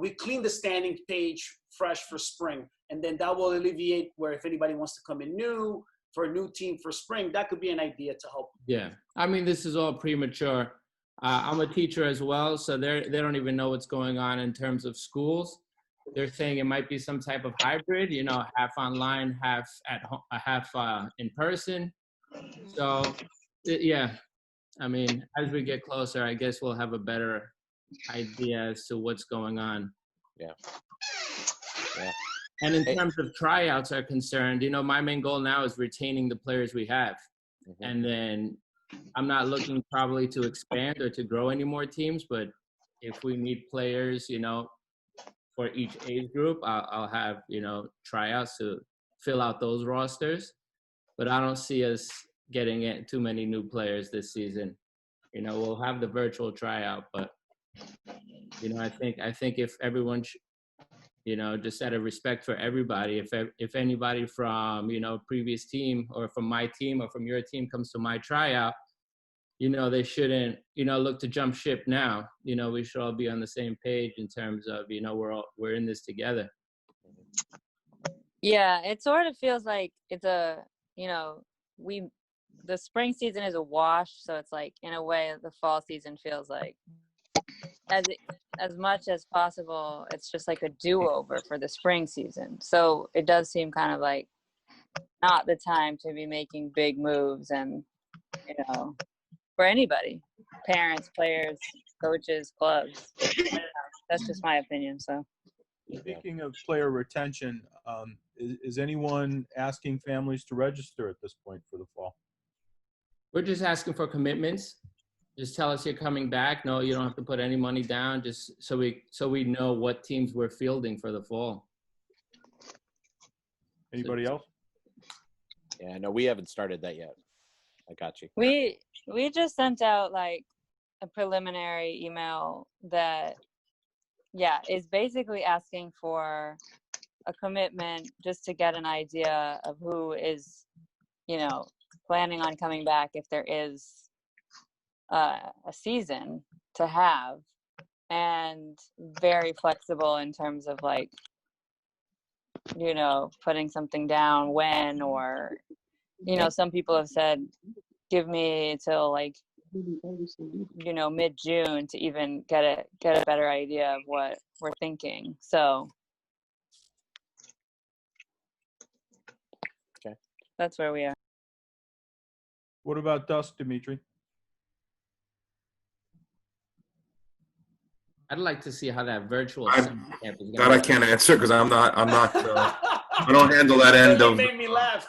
We clean the standings page fresh for spring, and then that will alleviate where if anybody wants to come in new for a new team for spring, that could be an idea to help. Yeah, I mean, this is all premature. I'm a teacher as well, so they don't even know what's going on in terms of schools. They're saying it might be some type of hybrid, half online, half at home, half in person. So, yeah, I mean, as we get closer, I guess we'll have a better idea as to what's going on. Yeah. And in terms of tryouts are concerned, my main goal now is retaining the players we have. Mm-hmm. And then I'm not looking probably to expand or to grow any more teams, but if we need players, for each age group, I'll have, tryouts to fill out those rosters. But I don't see us getting too many new players this season. We'll have the virtual tryout, but, I think if everyone, just out of respect for everybody, if anybody from, previous team or from my team or from your team comes to my tryout, they shouldn't, look to jump ship now. We should all be on the same page in terms of, we're in this together. Yeah, it sort of feels like it's the spring season is a wash. So it's like, in a way, the fall season feels like, as much as possible, it's just like a do-over for the spring season. So it does seem kind of like not the time to be making big moves and, for anybody, parents, players, coaches, clubs. That's just my opinion. So, speaking of player retention, is anyone asking families to register at this point for the fall? We're just asking for commitments. Just tell us you're coming back. No, you don't have to put any money down. Just so we know what teams we're fielding for the fall. Anybody else? Yeah, no, we haven't started that yet. I got you. We just sent out like a preliminary email that, is basically asking for a commitment just to get an idea of who is, planning on coming back if there is a season to have, and very flexible in terms of like, putting something down when, or, some people have said, give me till like, mid-June to even get a better idea of what we're thinking. So okay, that's where we are. What about Dust, Dimitri? I'd like to see how that virtual that I can't answer because I'm not I don't handle that end of. Made me laugh.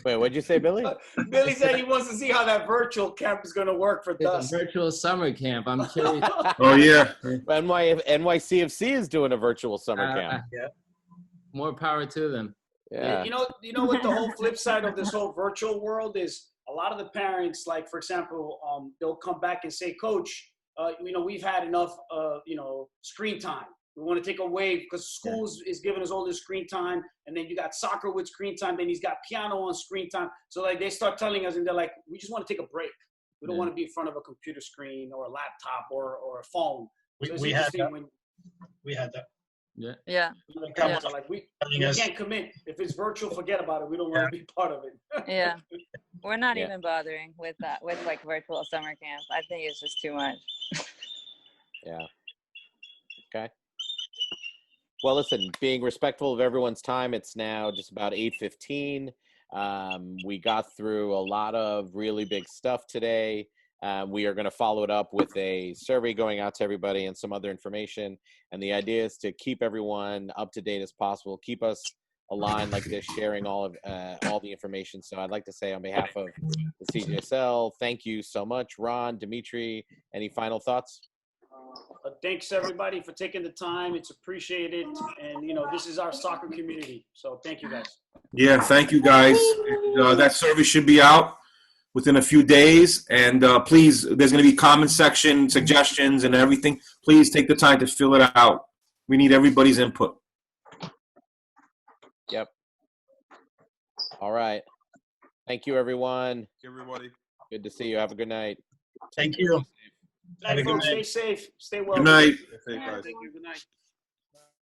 Wait, what'd you say, Billy? Billy said he wants to see how that virtual camp is going to work for Dust. Virtual summer camp. I'm curious. Oh yeah. NYCFC is doing a virtual summer camp. Yeah. More power to them. Yeah. You know what the whole flip side of this whole virtual world is? A lot of the parents, like for example, they'll come back and say, Coach, we've had enough, screen time. We want to take away because schools is giving us all this screen time, and then you got soccer with screen time, then he's got piano on screen time. So like they start telling us, and they're like, we just want to take a break. We don't want to be in front of a computer screen or a laptop or a phone. We had that. Yeah. Like we can't commit. If it's virtual, forget about it. We don't want to be part of it. Yeah. We're not Yeah. even bothering with that, with like virtual summer camps. I think it's just too much. Yeah. Okay. Well, listen, being respectful of everyone's time, it's now just about 8:15. We got through a lot of really big stuff today. We are going to follow it up with a survey going out to everybody and some other information. And the idea is to keep everyone up to date as possible, keep us aligned like this, sharing all the information. So I'd like to say on behalf of the Cjsl, thank you so much. Ron, Dimitri, any final thoughts? Thanks everybody for taking the time. It's appreciated. And this is our soccer community. So thank you guys. Yeah, thank you guys. That survey should be out within a few days. And please, there's going to be comment section, suggestions, and everything. Please take the time to fill it out. We need everybody's input. Yep. All right. Thank you, everyone. Everybody. Good to see you. Have a good night. Thank you. Have a good night. Stay safe. Stay well. Good night. Thank you. Good night.